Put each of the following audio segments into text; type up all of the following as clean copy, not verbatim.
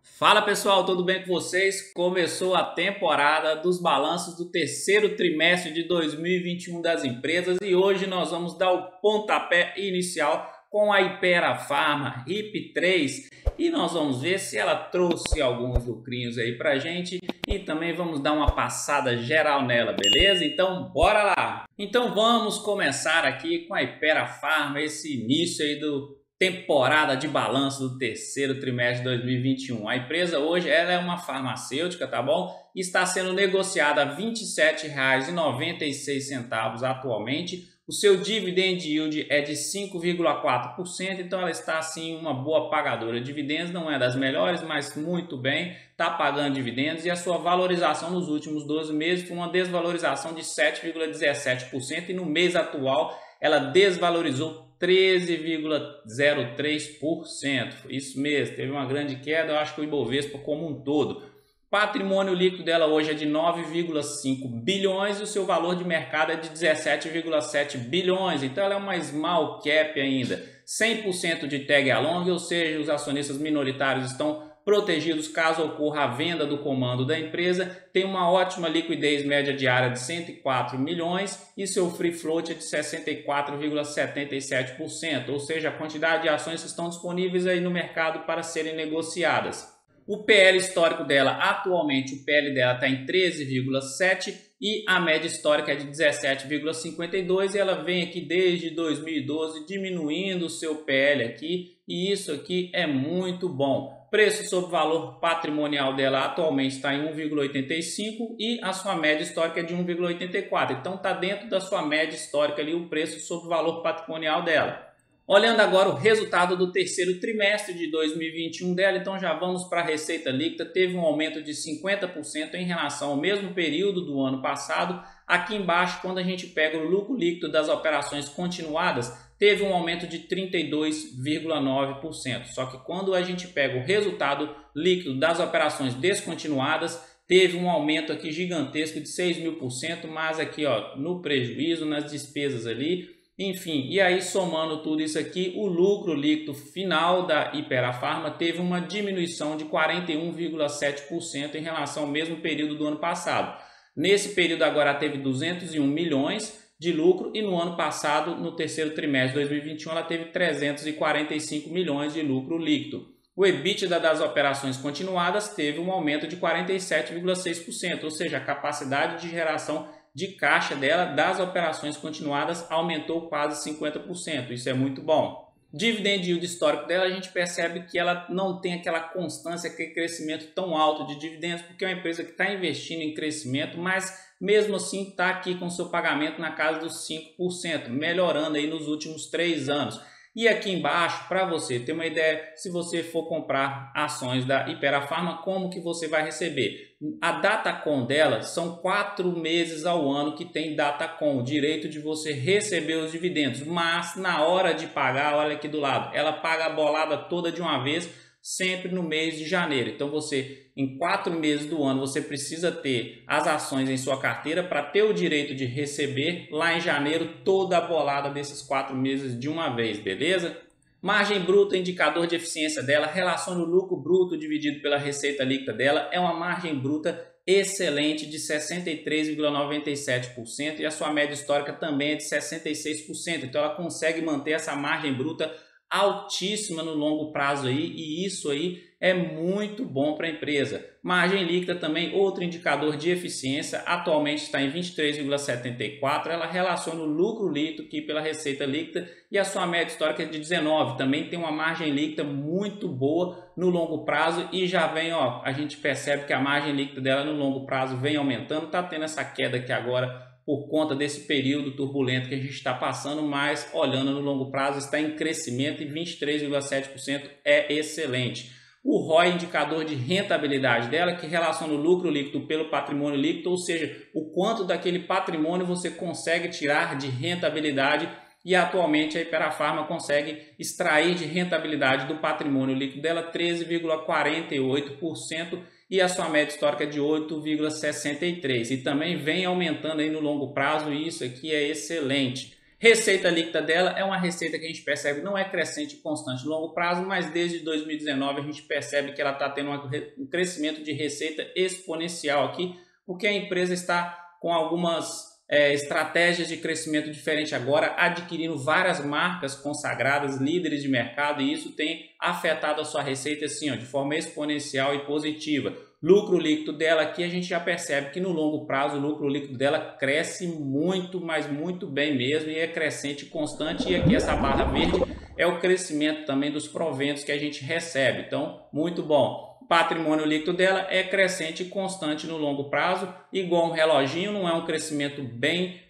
Fala pessoal, tudo bem com vocês? Começou a temporada dos balanços do terceiro trimestre de 2021 das empresas e hoje nós vamos dar o pontapé inicial com a Hypera Pharma RIP3 e nós vamos ver se ela trouxe alguns lucrinhos aí pra gente e também vamos dar uma passada geral nela, beleza? Então bora lá! Então vamos começar aqui com a Hypera Pharma, esse início aí do temporada de balanço do terceiro trimestre de 2021. A empresa hoje ela é uma farmacêutica, tá bom? E está sendo negociada a R$ 27,96 atualmente. O seu dividend yield é de 5,4%, então ela está assim uma boa pagadora de dividendos, não é das melhores, mas muito bem, está pagando dividendos e a sua valorização nos últimos 12 meses foi uma desvalorização de 7,17% e no mês atual ela desvalorizou 13,03%. Isso mesmo, teve uma grande queda, eu acho que o Ibovespa como um todo. Patrimônio líquido dela hoje é de 9,5 bilhões e o seu valor de mercado é de 17,7 bilhões. Então ela é uma small cap ainda. 100% de tag along, ou seja, os acionistas minoritários estão protegidos caso ocorra a venda do comando da empresa, tem uma ótima liquidez média diária de 104 milhões e seu free float é de 64,77%, ou seja, a quantidade de ações que estão disponíveis aí no mercado para serem negociadas. O PL histórico dela, atualmente o PL dela está em 13,7 e a média histórica é de 17,52 e ela vem aqui desde 2012 diminuindo o seu PL aqui e isso aqui é muito bom. Preço sobre valor patrimonial dela atualmente está em 1,85 e a sua média histórica é de 1,84. Então está dentro da sua média histórica ali o preço sobre valor patrimonial dela. Olhando agora o resultado do terceiro trimestre de 2021 dela, então já vamos para a receita líquida, teve um aumento de 50% em relação ao mesmo período do ano passado. Aqui embaixo, quando a gente pega o lucro líquido das operações continuadas, teve um aumento de 32,9%. Só que quando a gente pega o resultado líquido das operações descontinuadas, teve um aumento aqui gigantesco de 6.000%, mas aqui ó, no prejuízo, nas despesas ali, enfim, e aí somando tudo isso aqui, o lucro líquido final da Hypera Pharma teve uma diminuição de 41,7% em relação ao mesmo período do ano passado. Nesse período agora teve 201 milhões de lucro e no ano passado, no terceiro trimestre de 2021, ela teve 345 milhões de lucro líquido. O EBITDA das operações continuadas teve um aumento de 47,6%, ou seja, a capacidade de geração de caixa dela das operações continuadas aumentou quase 50%, isso é muito bom. Dividend yield histórico dela, a gente percebe que ela não tem aquela constância, aquele crescimento tão alto de dividendos, porque é uma empresa que está investindo em crescimento, mas mesmo assim está aqui com seu pagamento na casa dos 5%, melhorando aí nos últimos 3 anos. E aqui embaixo, para você ter uma ideia, se você for comprar ações da Hypera Pharma, como que você vai receber? A Datacom dela são 4 meses ao ano que tem Datacom, o direito de você receber os dividendos. Mas na hora de pagar, olha aqui do lado, ela paga a bolada toda de uma vez, sempre no mês de janeiro. Então você, em 4 meses do ano, você precisa ter as ações em sua carteira para ter o direito de receber lá em janeiro toda a bolada desses 4 meses de uma vez, beleza? Margem bruta, indicador de eficiência dela, relação do lucro bruto dividido pela receita líquida dela, é uma margem bruta excelente de 63,97% e a sua média histórica também é de 66%. Então ela consegue manter essa margem bruta altíssima no longo prazo aí e isso aí é muito bom para a empresa. Margem líquida também, outro indicador de eficiência, atualmente está em 23,74, ela relaciona o lucro líquido aqui pela receita líquida e a sua média histórica é de 19, também tem uma margem líquida muito boa no longo prazo e já vem, ó, a gente percebe que a margem líquida dela no longo prazo vem aumentando, está tendo essa queda aqui agora por conta desse período turbulento que a gente está passando, mas olhando no longo prazo está em crescimento e 23,7% é excelente. O ROI, indicador de rentabilidade dela, que relaciona o lucro líquido pelo patrimônio líquido, ou seja, o quanto daquele patrimônio você consegue tirar de rentabilidade e atualmente a Hypera Pharma consegue extrair de rentabilidade do patrimônio líquido dela 13,48% e a sua média histórica é de 8,63% e também vem aumentando aí no longo prazo e isso aqui é excelente. Receita líquida dela é uma receita que a gente percebe não é crescente e constante no longo prazo, mas desde 2019 a gente percebe que ela está tendo um crescimento de receita exponencial aqui, porque a empresa está com algumas estratégias de crescimento diferente agora, adquirindo várias marcas consagradas, líderes de mercado, e isso tem afetado a sua receita assim, ó, de forma exponencial e positiva. Lucro líquido dela aqui a gente já percebe que no longo prazo o lucro líquido dela cresce muito, mas muito bem mesmo, e é crescente e constante, e aqui essa barra verde é o crescimento também dos proventos que a gente recebe, então muito bom. Patrimônio líquido dela é crescente e constante no longo prazo, igual um reloginho, não é um crescimento bem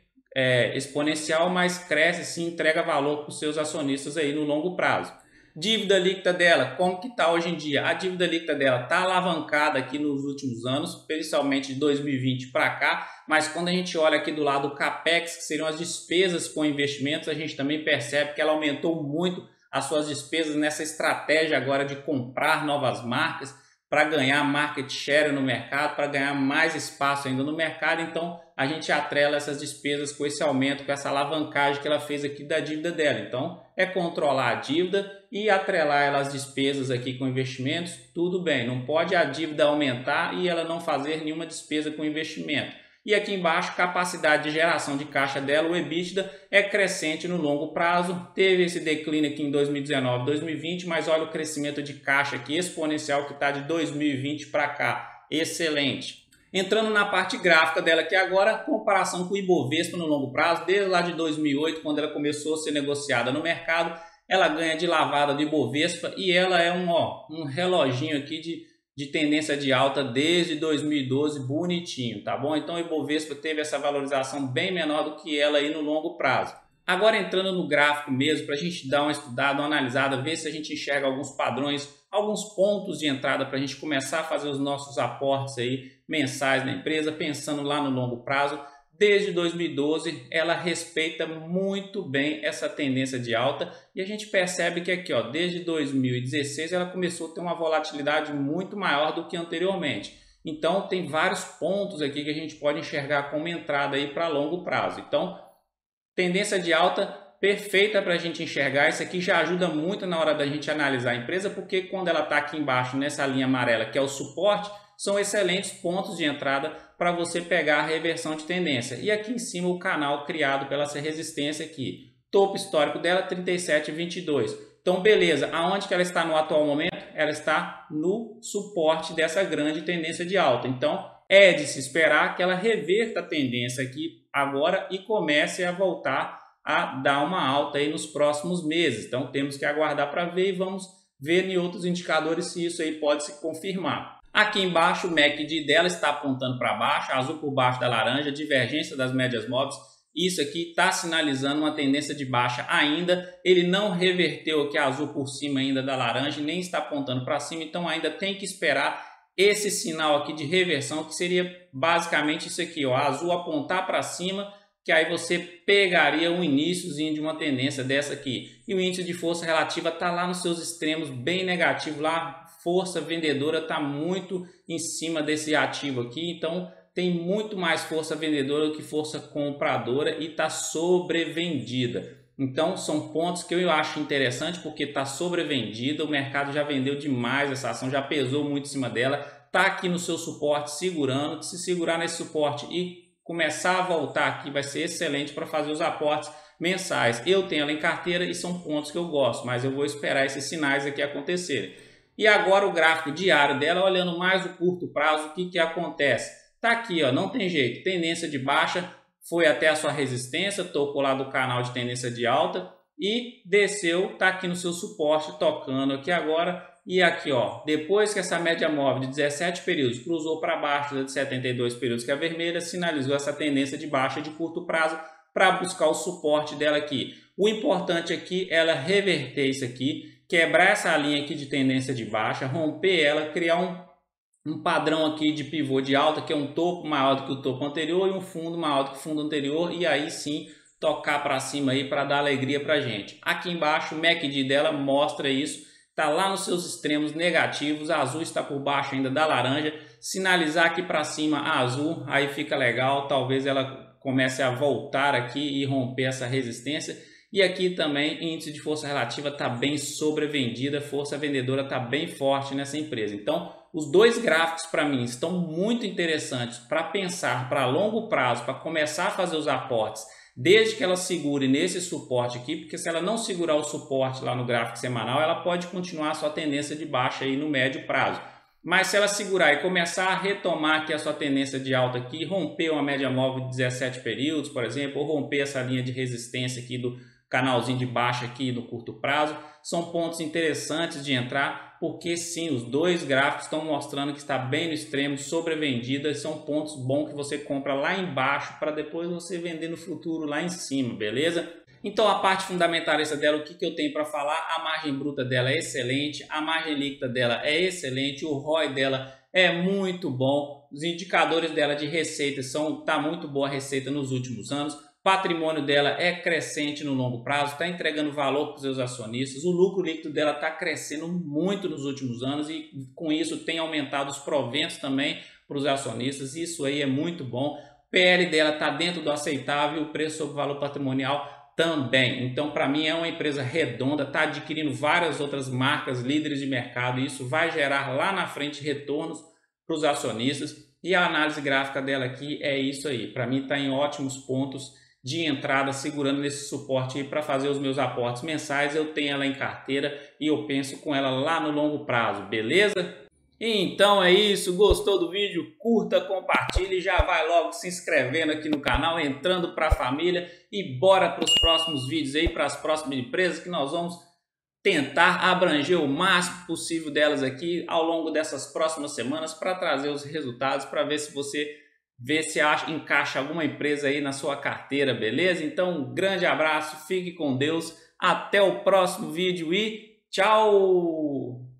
exponencial, mas cresce sim, entrega valor para os seus acionistas aí no longo prazo. Dívida líquida dela, como que está hoje em dia? A dívida líquida dela está alavancada aqui nos últimos anos, principalmente de 2020 para cá, mas quando a gente olha aqui do lado do CAPEX, que seriam as despesas com investimentos, a gente também percebe que ela aumentou muito as suas despesas nessa estratégia agora de comprar novas marcas, para ganhar market share no mercado, para ganhar mais espaço ainda no mercado. Então a gente atrela essas despesas com esse aumento, com essa alavancagem que ela fez aqui da dívida dela. Então é controlar a dívida e atrelar ela às despesas aqui com investimentos, tudo bem. Não pode a dívida aumentar e ela não fazer nenhuma despesa com investimento. E aqui embaixo, capacidade de geração de caixa dela, o EBITDA, é crescente no longo prazo. Teve esse declínio aqui em 2019, 2020, mas olha o crescimento de caixa aqui exponencial que está de 2020 para cá. Excelente. Entrando na parte gráfica dela aqui agora, comparação com o Ibovespa no longo prazo, desde lá de 2008, quando ela começou a ser negociada no mercado, ela ganha de lavada do Ibovespa e ela é um reloginho aqui de tendência de alta desde 2012, bonitinho, tá bom? Então o Ibovespa teve essa valorização bem menor do que ela aí no longo prazo. Agora entrando no gráfico mesmo, para a gente dar uma estudada, uma analisada, ver se a gente enxerga alguns padrões, alguns pontos de entrada para a gente começar a fazer os nossos aportes aí mensais na empresa, pensando lá no longo prazo. Desde 2012 ela respeita muito bem essa tendência de alta e a gente percebe que aqui, ó, desde 2016 ela começou a ter uma volatilidade muito maior do que anteriormente. Então tem vários pontos aqui que a gente pode enxergar como entrada aí para longo prazo. Então tendência de alta perfeita para a gente enxergar. Isso aqui já ajuda muito na hora da gente analisar a empresa, porque quando ela está aqui embaixo nessa linha amarela que é o suporte, são excelentes pontos de entrada para você pegar a reversão de tendência. E aqui em cima o canal criado pela essa resistência aqui. Topo histórico dela 37,22. Então beleza, aonde que ela está no atual momento? Ela está no suporte dessa grande tendência de alta. Então é de se esperar que ela reverta a tendência aqui agora e comece a voltar a dar uma alta aí nos próximos meses. Então temos que aguardar para ver e vamos ver em outros indicadores se isso aí pode se confirmar. Aqui embaixo o MACD dela está apontando para baixo, azul por baixo da laranja, divergência das médias móveis. Isso aqui está sinalizando uma tendência de baixa ainda. Ele não reverteu aqui azul por cima ainda da laranja, nem está apontando para cima, então ainda tem que esperar esse sinal aqui de reversão, que seria basicamente isso aqui, ó, azul apontar para cima, que aí você pegaria um iniciozinho de uma tendência dessa aqui. E o índice de força relativa está lá nos seus extremos, bem negativo lá. Força vendedora está muito em cima desse ativo aqui, então tem muito mais força vendedora do que força compradora e está sobrevendida. Então são pontos que eu acho interessante porque está sobrevendida, o mercado já vendeu demais essa ação, já pesou muito em cima dela, está aqui no seu suporte segurando. Se segurar nesse suporte e começar a voltar aqui vai ser excelente para fazer os aportes mensais. Eu tenho ela em carteira e são pontos que eu gosto, mas eu vou esperar esses sinais aqui acontecerem. E agora o gráfico diário dela, olhando mais o curto prazo, o que acontece? Tá aqui, ó, não tem jeito, tendência de baixa, foi até a sua resistência, tocou lá do canal de tendência de alta e desceu, tá aqui no seu suporte, tocando aqui agora. E aqui, ó, depois que essa média móvel de 17 períodos cruzou para baixo de 72 períodos, que é a vermelha, sinalizou essa tendência de baixa de curto prazo para buscar o suporte dela aqui. O importante aqui é ela reverter isso aqui, quebrar essa linha aqui de tendência de baixa, romper ela, criar um padrão aqui de pivô de alta, que é um topo maior do que o topo anterior e um fundo maior do que o fundo anterior, e aí sim tocar para cima aí para dar alegria para a gente. Aqui embaixo o MACD dela mostra isso, está lá nos seus extremos negativos, a azul está por baixo ainda da laranja, sinalizar aqui para cima a azul, aí fica legal, talvez ela comece a voltar aqui e romper essa resistência. E aqui também índice de força relativa está bem sobrevendida, força vendedora está bem forte nessa empresa. Então, os dois gráficos para mim estão muito interessantes para pensar para longo prazo, para começar a fazer os aportes, desde que ela segure nesse suporte aqui, porque se ela não segurar o suporte lá no gráfico semanal, ela pode continuar a sua tendência de baixa aí no médio prazo. Mas se ela segurar e começar a retomar aqui a sua tendência de alta aqui, romper uma média móvel de 17 períodos, por exemplo, ou romper essa linha de resistência aqui do canalzinho de baixa aqui no curto prazo, são pontos interessantes de entrar, porque sim, os dois gráficos estão mostrando que está bem no extremo, sobrevendida, são pontos bons que você compra lá embaixo para depois você vender no futuro lá em cima, beleza? Então a parte fundamentalista dela, o que eu tenho para falar? A margem bruta dela é excelente, a margem líquida dela é excelente, o ROI dela é muito bom, os indicadores dela de receita tá muito boa a receita nos últimos anos, patrimônio dela é crescente no longo prazo, está entregando valor para os seus acionistas, o lucro líquido dela está crescendo muito nos últimos anos e com isso tem aumentado os proventos também para os acionistas, isso aí é muito bom. O PL dela está dentro do aceitável e o preço sobre valor patrimonial também. Então, para mim, é uma empresa redonda, está adquirindo várias outras marcas líderes de mercado e isso vai gerar lá na frente retornos para os acionistas. E a análise gráfica dela aqui é isso aí. Para mim, está em ótimos pontos de entrada, segurando nesse suporte aí para fazer os meus aportes mensais. Eu tenho ela em carteira e eu penso com ela lá no longo prazo, beleza? Então é isso, gostou do vídeo? Curta, compartilhe e já vai logo se inscrevendo aqui no canal, entrando para a família e bora para os próximos vídeos aí, para as próximas empresas que nós vamos tentar abranger o máximo possível delas aqui ao longo dessas próximas semanas para trazer os resultados, para ver se você encaixa alguma empresa aí na sua carteira, beleza? Então um grande abraço, fique com Deus, até o próximo vídeo e tchau!